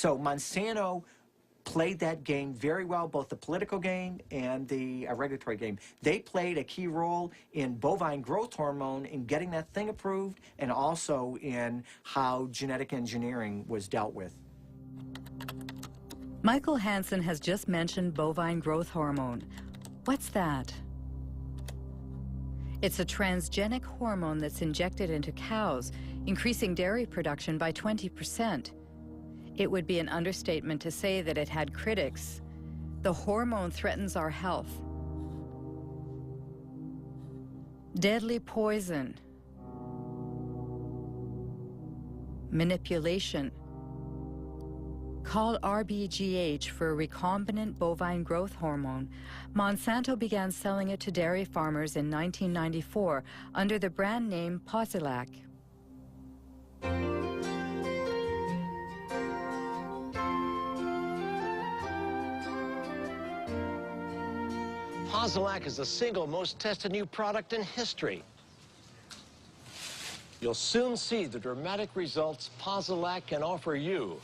So Monsanto played that game very well, both the political game and the regulatory game. They played a key role in bovine growth hormone in getting that thing approved, and also in how genetic engineering was dealt with. Michael Hansen has just mentioned bovine growth hormone. What's that? It's a transgenic hormone that's injected into cows, increasing dairy production by 20%. It would be an understatement to say that it had critics. The hormone threatens our health. Deadly poison. Manipulation. Called RBGH for recombinant bovine growth hormone, Monsanto began selling it to dairy farmers in 1994 under the brand name Posilac. Posilac is the single most tested new product in history. You'll soon see the dramatic results Posilac can offer you.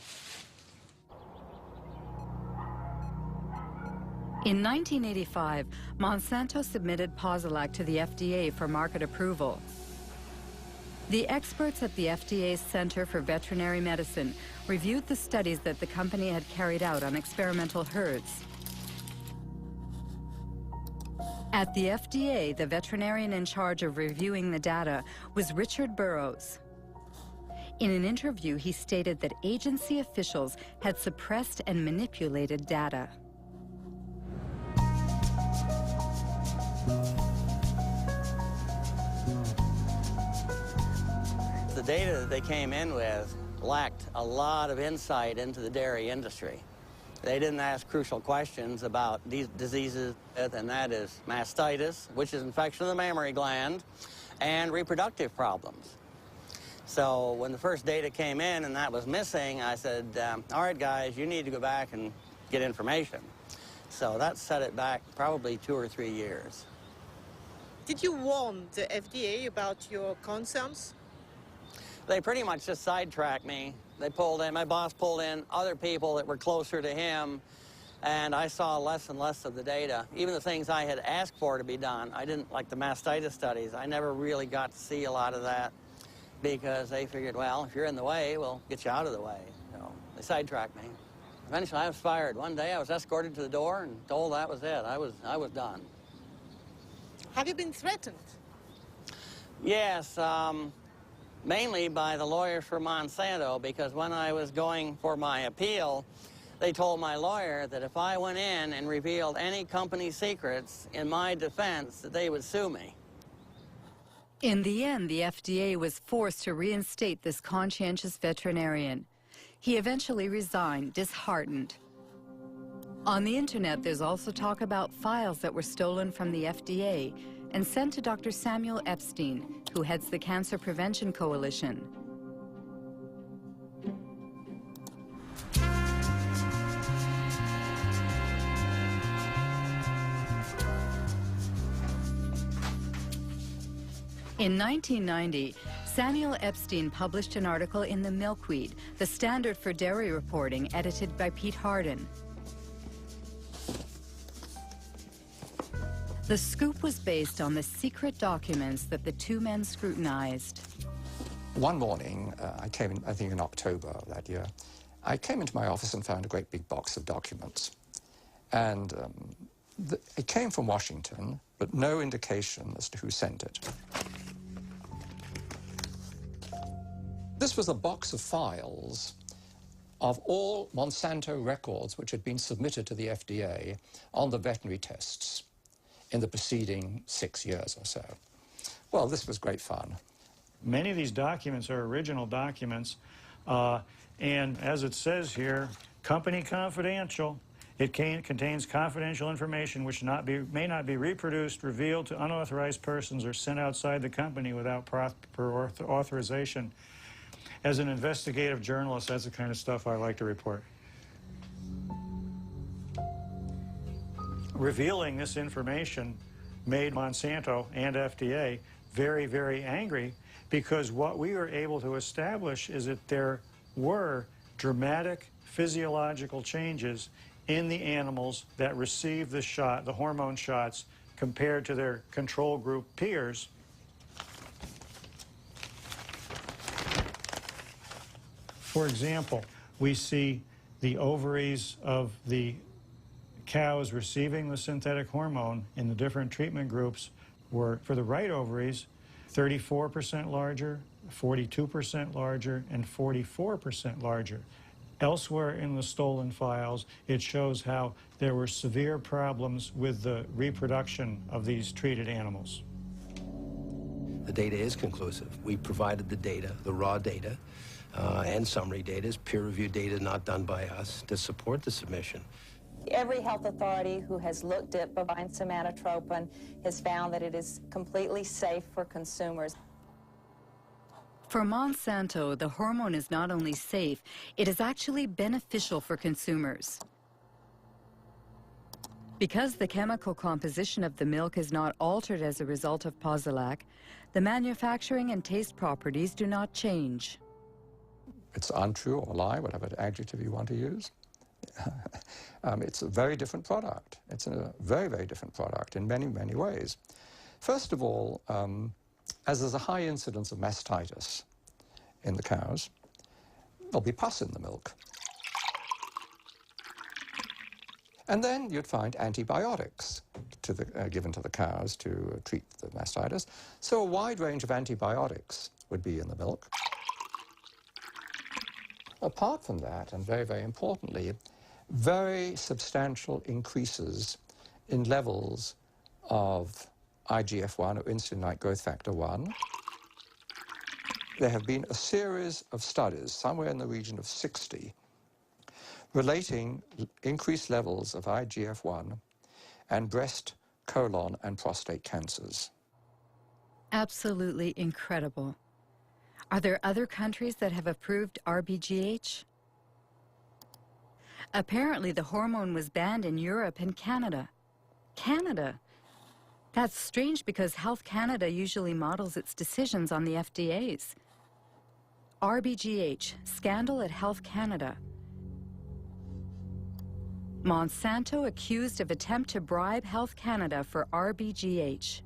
In 1985, Monsanto submitted Posilac to the FDA for market approval. The experts at the FDA's Center for Veterinary Medicine reviewed the studies that the company had carried out on experimental herds. At the FDA, the veterinarian in charge of reviewing the data was Richard Burrows. In an interview, he stated that agency officials had suppressed and manipulated data. The data that they came in with lacked a lot of insight into the dairy industry. They didn't ask crucial questions about these diseases, and that is mastitis, which is infection of the mammary gland, and reproductive problems. So when the first data came in and that was missing, I said, all right, guys, you need to go back and get information. So that set it back probably 2 or 3 years. Did you warn the FDA about your concerns? They pretty much just sidetracked me. They pulled in, my boss pulled in other people that were closer to him, and I saw less and less of the data. Even the things I had asked for to be done, I didn't, like the mastitis studies, I never really got to see a lot of that because they figured, well, if you're in the way, we'll get you out of the way. So they sidetracked me. Eventually I was fired. One day I was escorted to the door and told that was it. I was done. Have you been threatened? Yes, mainly by the lawyers for Monsanto, because when I was going for my appeal, they told my lawyer that if I went in and revealed any company secrets in my defense, that they would sue me. In the end, the FDA was forced to reinstate this conscientious veterinarian. He eventually resigned, disheartened. On the internet, there's also talk about files that were stolen from the FDA and sent to Dr. Samuel Epstein, who heads the Cancer Prevention Coalition. In 1990, Samuel Epstein published an article in The Milkweed, the standard for dairy reporting, edited by Pete Hardin. The scoop was based on the secret documents that the two men scrutinized. One morning, I came in, I think in October of that year, I came into my office and found a great big box of documents. And it came from Washington, but no indication as to who sent it. This was a box of files of all Monsanto records which had been submitted to the FDA on the veterinary tests in the preceding 6 years or so. Well, this was great fun. Many of these documents are original documents, and as it says here, company confidential. It contains confidential information which may not be reproduced, revealed to unauthorized persons, or sent outside the company without proper authorization. As an investigative journalist, that's the kind of stuff I like to report. Revealing this information made Monsanto and FDA very, very angry, because what we were able to establish is that there were dramatic physiological changes in the animals that receive the shot, the hormone shots, compared to their control group peers. For example, we see the ovaries of the cows receiving the synthetic hormone in the different treatment groups were, for the right ovaries, 34% larger, 42% larger, and 44% larger. Elsewhere in the stolen files, it shows how there were severe problems with the reproduction of these treated animals. The data is conclusive. We provided the data, the raw data, and summary data, is peer-reviewed data not done by us, to support the submission. Every health authority who has looked at bovine somatotropin has found that it is completely safe for consumers. For Monsanto, the hormone is not only safe, it is actually beneficial for consumers. Because the chemical composition of the milk is not altered as a result of Posilac, the manufacturing and taste properties do not change. It's untrue or lie, whatever adjective you want to use. It's a very different product. It's a very, very different product in many, many ways. First of all, as there's a high incidence of mastitis in the cows, there'll be pus in the milk. And then you'd find antibiotics given to the cows to treat the mastitis. So a wide range of antibiotics would be in the milk. Apart from that, and very, very importantly, very substantial increases in levels of IGF-1, or insulin-like growth factor 1. There have been a series of studies, somewhere in the region of 60, relating increased levels of IGF-1 and breast, colon, and prostate cancers. Absolutely incredible. Are there other countries that have approved RBGH? Apparently, the hormone was banned in Europe and Canada. Canada? That's strange because Health Canada usually models its decisions on the FDA's. RBGH, scandal at Health Canada. Monsanto accused of attempt to bribe Health Canada for RBGH.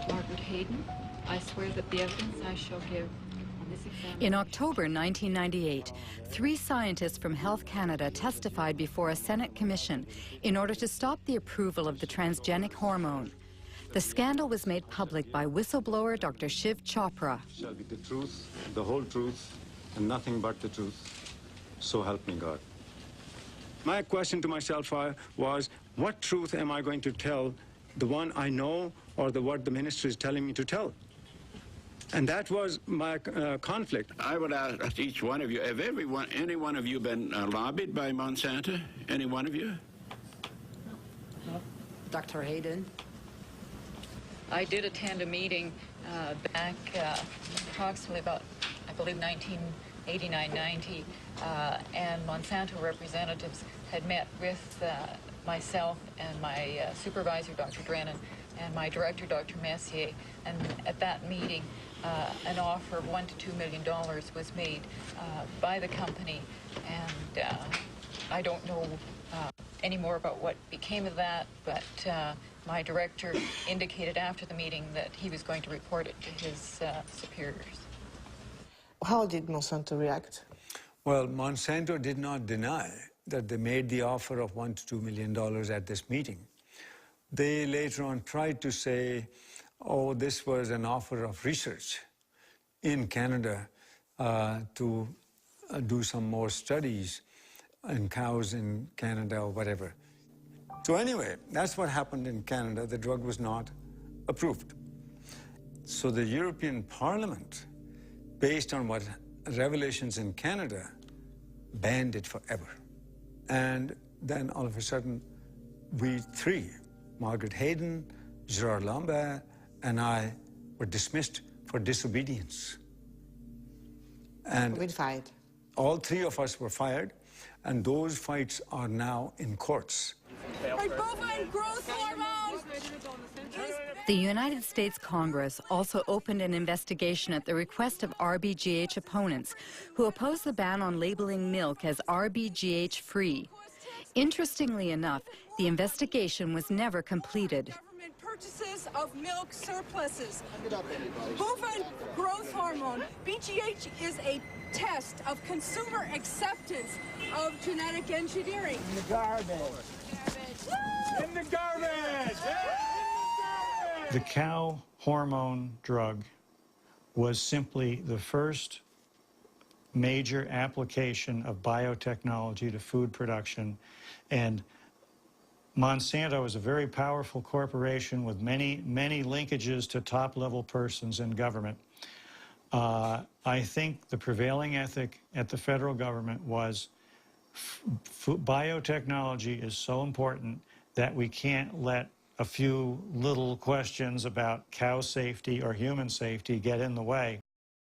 Margaret Hayden, I swear that the evidence I shall give on this examination... In October 1998, 3 scientists from Health Canada testified before a Senate commission in order to stop the approval of the transgenic hormone. The scandal was made public by whistleblower Dr. Shiv Chopra. Shall be the truth, the whole truth, and nothing but the truth. So help me God. My question to myself was, what truth am I going to tell? The one I know or what the minister is telling me to tell? And that was my conflict. I would ask each one of you, have any one of you been lobbied by Monsanto? Any one of you? No. Dr. Hayden? I did attend a meeting back approximately about, I believe, 1989-90, and Monsanto representatives had met with myself and my supervisor, Dr. Drennan, and my director, Dr. Messier, and at that meeting, an offer of $1 to $2 million was made by the company, and I don't know any more about what became of that, but my director indicated after the meeting that he was going to report it to his superiors. How did Monsanto react? Well, Monsanto did not deny that they made the offer of $1 to $2 million at this meeting. They later on tried to say, oh, this was an offer of research in Canada to do some more studies in cows in Canada or whatever. So anyway, that's what happened in Canada. The drug was not approved. So the European Parliament, based on what revelations in Canada, banned it forever. And then all of a sudden, we three, Margaret Hayden, Gerard Lambert, and I, were dismissed for disobedience. And we fired. All 3 of us were fired, and those fights are now in courts. Bovine growth hormone is The United States Congress also opened an investigation at the request of RBGH opponents who oppose the ban on labeling milk as RBGH-free. Interestingly enough, the investigation was never completed. Government purchases of milk surpluses. Bovine growth hormone, BGH, is a test of consumer acceptance of genetic engineering. In the garbage. In the garbage! The cow hormone drug was simply the first major application of biotechnology to food production, and Monsanto is a very powerful corporation with many linkages to top-level persons in government. I think the prevailing ethic at the federal government was biotechnology is so important that we can't let a few little questions about cow safety or human safety get in the way.